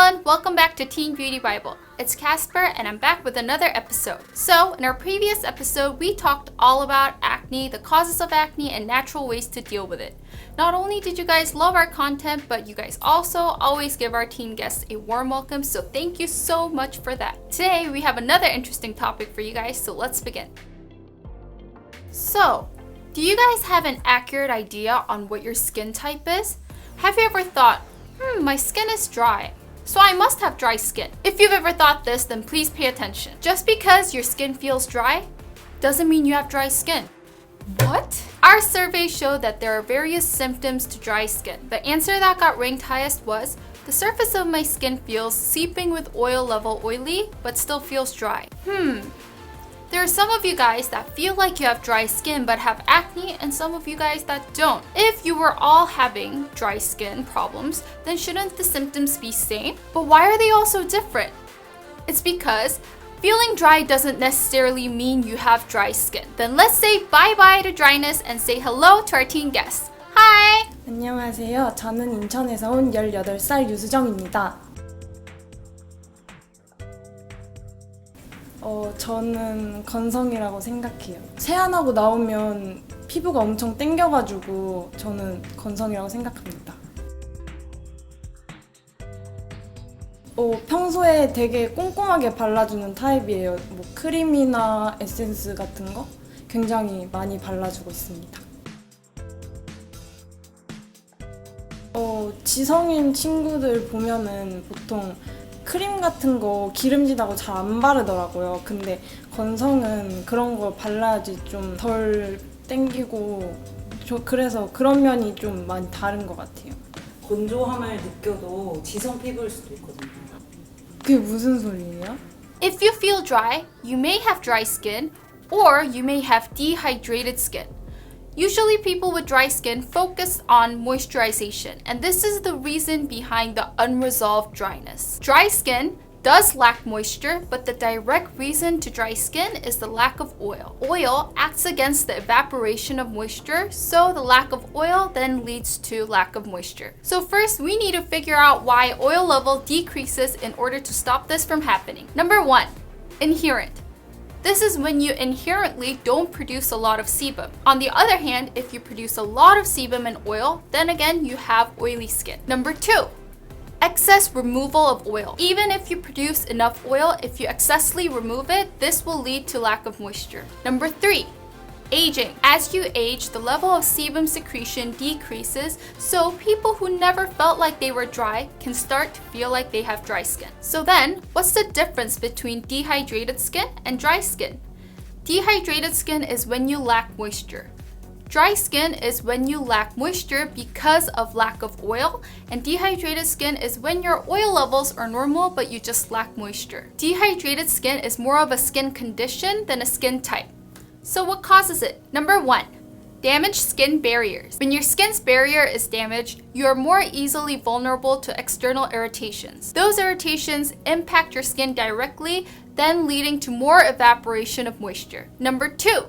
everyone, welcome back to Teen Beauty Bible. It's Casper and I'm back with another episode. So, in our previous episode, we talked all about acne, the causes of acne, and natural ways to deal with it. Not only did you guys love our content, but you guys also always give our teen guests a warm welcome, so thank you so much for that. Today, we have another interesting topic for you guys, so let's begin. So, do you guys have an accurate idea on what your skin type is? Have you ever thought, my skin is dry, so I must have dry skin? If you've ever thought this, then please pay attention. Just because your skin feels dry doesn't mean you have dry skin. What? Our survey showed that there are various symptoms to dry skin. The answer that got ranked highest was, the surface of my skin feels seeping with oil level oily, but still feels dry. There are some of you guys that feel like you have dry skin but have acne, and some of you guys that don't. If you were all having dry skin problems, then shouldn't the symptoms be same? But why are they all so different? It's because feeling dry doesn't necessarily mean you have dry skin. Then let's say bye-bye to dryness and say hello to our teen guests. Hi! 안녕하세요. 저는 인천에서 온 18살 유수정입니다. 저는 건성이라고 생각해요. 세안하고 나오면 피부가 엄청 땡겨가지고 저는 건성이라고 생각합니다. 평소에 되게 꼼꼼하게 발라주는 타입이에요. 뭐 크림이나 에센스 같은 거 굉장히 많이 발라주고 있습니다. 지성인 친구들 보면은 보통 크림 같은 거 기름지다고 잘 안 바르더라고요. 근데 건성은 그런 거 발라야지 좀 덜 땡기고 그래서 그런 면이 좀 많이 다른 것 같아요. 건조함을 느껴도 지성 피부일 수도 있거든요. 그게 무슨 소리예요? If you feel dry, you may have dry skin or you may have dehydrated skin. Usually people with dry skin focus on moisturization, and this is the reason behind the unresolved dryness. Dry skin does lack moisture, but the direct reason to dry skin is the lack of oil. Oil acts against the evaporation of moisture, so the lack of oil then leads to lack of moisture. So first, we need to figure out why oil level decreases in order to stop this from happening. Number 1, inherent. This is when you inherently don't produce a lot of sebum. On the other hand, if you produce a lot of sebum and oil, then again you have oily skin. Number 2, excess removal of oil. Even if you produce enough oil, if you excessively remove it, this will lead to lack of moisture. Number 3, aging. As you age, the level of sebum secretion decreases, so people who never felt like they were dry can start to feel like they have dry skin. So then, what's the difference between dehydrated skin and dry skin? Dehydrated skin is when you lack moisture. Dry skin is when you lack moisture because of lack of oil, and dehydrated skin is when your oil levels are normal but you just lack moisture. Dehydrated skin is more of a skin condition than a skin type. So what causes it? Number 1, damaged skin barriers. When your skin's barrier is damaged, you are more easily vulnerable to external irritations. Those irritations impact your skin directly, then leading to more evaporation of moisture. Number 2,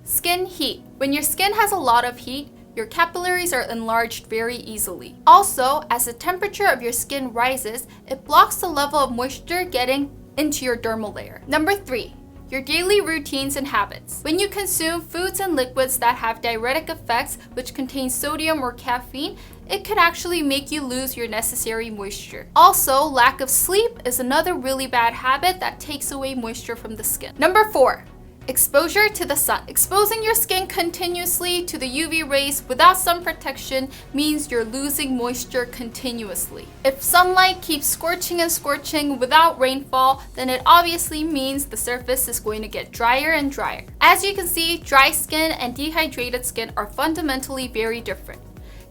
skin heat. When your skin has a lot of heat, your capillaries are enlarged very easily. Also, as the temperature of your skin rises, it blocks the level of moisture getting into your dermal layer. Number 3, your daily routines and habits. When you consume foods and liquids that have diuretic effects, which contain sodium or caffeine, it could actually make you lose your necessary moisture. Also, lack of sleep is another really bad habit that takes away moisture from the skin. Number 4, exposure to the sun. Exposing your skin continuously to the UV rays without sun protection means you're losing moisture continuously. If sunlight keeps scorching and scorching without rainfall, then it obviously means the surface is going to get drier and drier. As you can see, dry skin and dehydrated skin are fundamentally very different.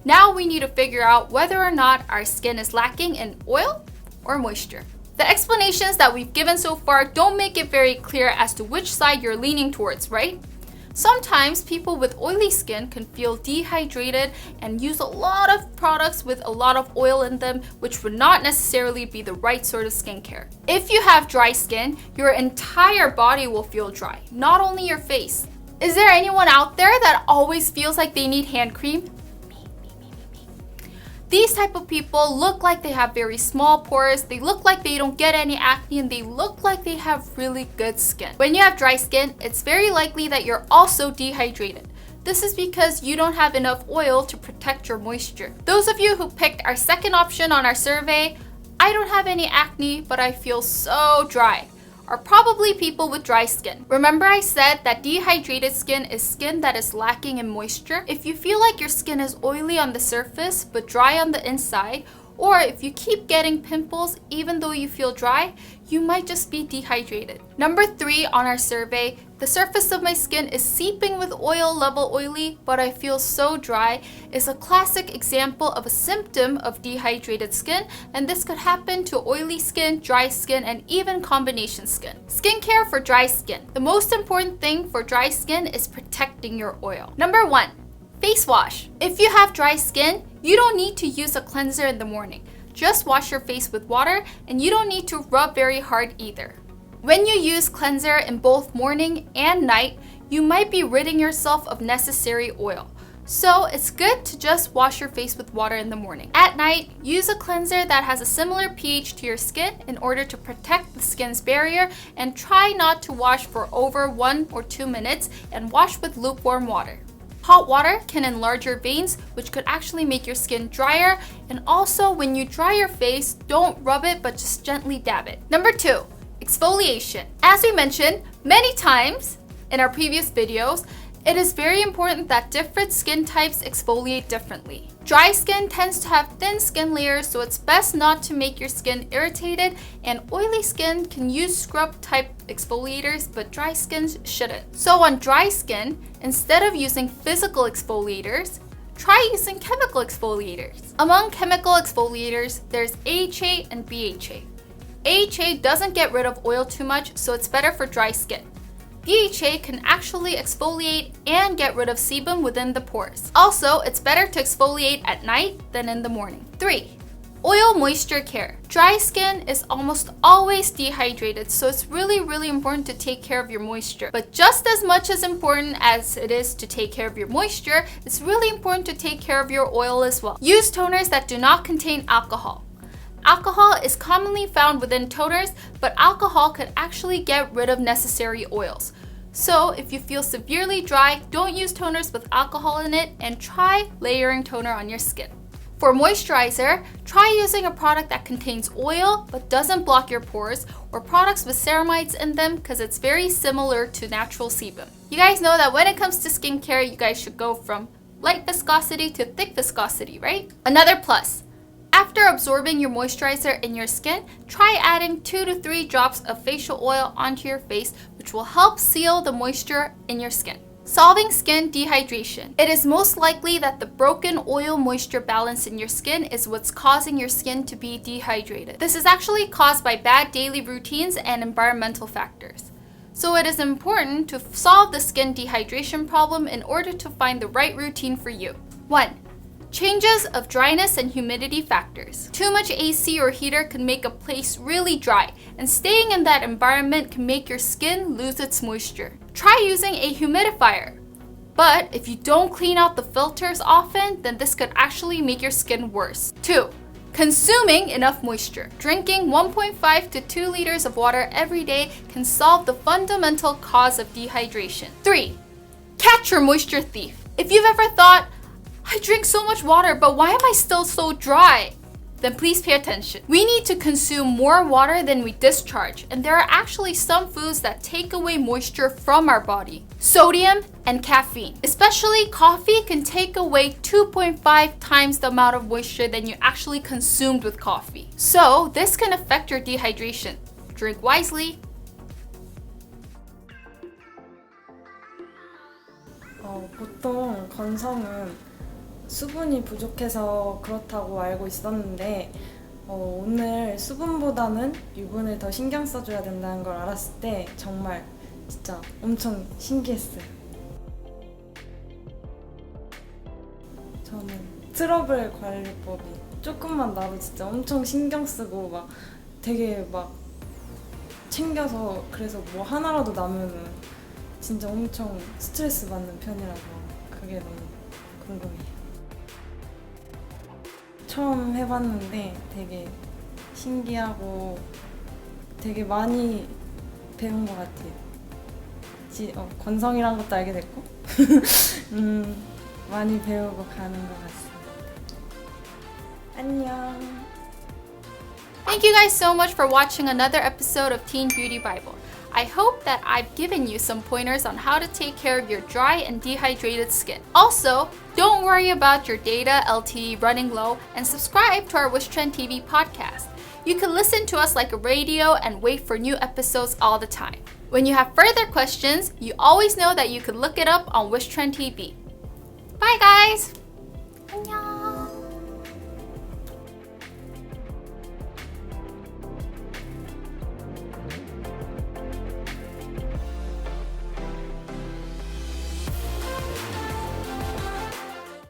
Now we need to figure out whether or not our skin is lacking in oil or moisture. The explanations that we've given so far don't make it very clear as to which side you're leaning towards, right? Sometimes people with oily skin can feel dehydrated and use a lot of products with a lot of oil in them, which would not necessarily be the right sort of skincare. If you have dry skin, your entire body will feel dry, not only your face. Is there anyone out there that always feels like they need hand cream? Me. These type of people look like they have very small pores, they look like they don't get any acne, and they look like they have really good skin. When you have dry skin, it's very likely that you're also dehydrated. This is because you don't have enough oil to protect your moisture. Those of you who picked our second option on our survey, I don't have any acne, but I feel so dry, are probably people with dry skin. Remember I said that dehydrated skin is skin that is lacking in moisture? If you feel like your skin is oily on the surface but dry on the inside, or if you keep getting pimples even though you feel dry, you might just be dehydrated. Number 3 on our survey, the surface of my skin is seeping with oil level oily, but I feel so dry, is a classic example of a symptom of dehydrated skin, and this could happen to oily skin, dry skin, and even combination skin. Skincare for dry skin. The most important thing for dry skin is protecting your oil. Number 1, face wash. If you have dry skin, you don't need to use a cleanser in the morning. Just wash your face with water, and you don't need to rub very hard either. When you use cleanser in both morning and night, you might be ridding yourself of necessary oil. So it's good to just wash your face with water in the morning. At night, use a cleanser that has a similar pH to your skin in order to protect the skin's barrier, and try not to wash for over 1 or 2 minutes, and wash with lukewarm water. Hot water can enlarge your veins, which could actually make your skin drier, and also when you dry your face, don't rub it but just gently dab it. Number 2, exfoliation. As we mentioned many times in our previous videos, it is very important that different skin types exfoliate differently. Dry skin tends to have thin skin layers, so it's best not to make your skin irritated, and oily skin can use scrub type exfoliators, but dry skin shouldn't. So on dry skin, instead of using physical exfoliators, try using chemical exfoliators. Among chemical exfoliators, there's AHA and BHA. AHA doesn't get rid of oil too much, so it's better for dry skin. BHA can actually exfoliate and get rid of sebum within the pores. Also, it's better to exfoliate at night than in the morning. 3. Oil moisture care. Dry skin is almost always dehydrated, so it's really important to take care of your moisture. But just as much as important as it is to take care of your moisture, it's really important to take care of your oil as well. Use toners that do not contain alcohol. Alcohol is commonly found within toners, but alcohol could actually get rid of necessary oils. So if you feel severely dry, don't use toners with alcohol in it, and try layering toner on your skin. For moisturizer, try using a product that contains oil but doesn't block your pores, or products with ceramides in them, because it's very similar to natural sebum. You guys know that when it comes to skincare, you guys should go from light viscosity to thick viscosity, right? Another plus. After absorbing your moisturizer in your skin, try adding 2 to 3 drops of facial oil onto your face, which will help seal the moisture in your skin. Solving skin dehydration. It is most likely that the broken oil-moisture balance in your skin is what's causing your skin to be dehydrated. This is actually caused by bad daily routines and environmental factors. So it is important to solve the skin dehydration problem in order to find the right routine for you. 1. Changes of dryness and humidity factors. Too much AC or heater can make a place really dry, and staying in that environment can make your skin lose its moisture. Try using a humidifier. But if you don't clean out the filters often, then this could actually make your skin worse. 2. Consuming enough moisture. Drinking 1.5 to 2 liters of water every day can solve the fundamental cause of dehydration. 3. Catch your moisture thief. If you've ever thought, I drink so much water, but why am I still so dry? Then please pay attention. We need to consume more water than we discharge, and there are actually some foods that take away moisture from our body. Sodium and caffeine. Especially coffee can take away 2.5 times the amount of moisture than you actually consumed with coffee. So this can affect your dehydration. Drink wisely. 보통 건성은 수분이 부족해서 그렇다고 알고 있었는데 오늘 수분보다는 유분을 더 신경 써줘야 된다는 걸 알았을 때 정말 진짜 엄청 신기했어요. 저는 트러블 관리법이 조금만 나도 진짜 엄청 신경 쓰고 막 되게 막 챙겨서, 그래서 뭐 하나라도 나면은 진짜 엄청 스트레스 받는 편이라서 그게 너무 궁금해요. 처음 해봤는데 되게 신기하고 되게 많이 배운 것 같아요. 건성이란 것도 알게 됐고 많이 배우고 가는 것 같습니다. 안녕. Thank you guys so much for watching another episode of Teen Beauty Bible. I hope that I've given you some pointers on how to take care of your dry and dehydrated skin. Also, don't worry about your data LTE running low and subscribe to our WishTrend TV podcast. You can listen to us like a radio and wait for new episodes all the time. When you have further questions, you always know that you could look it up on WishTrend TV. Bye guys!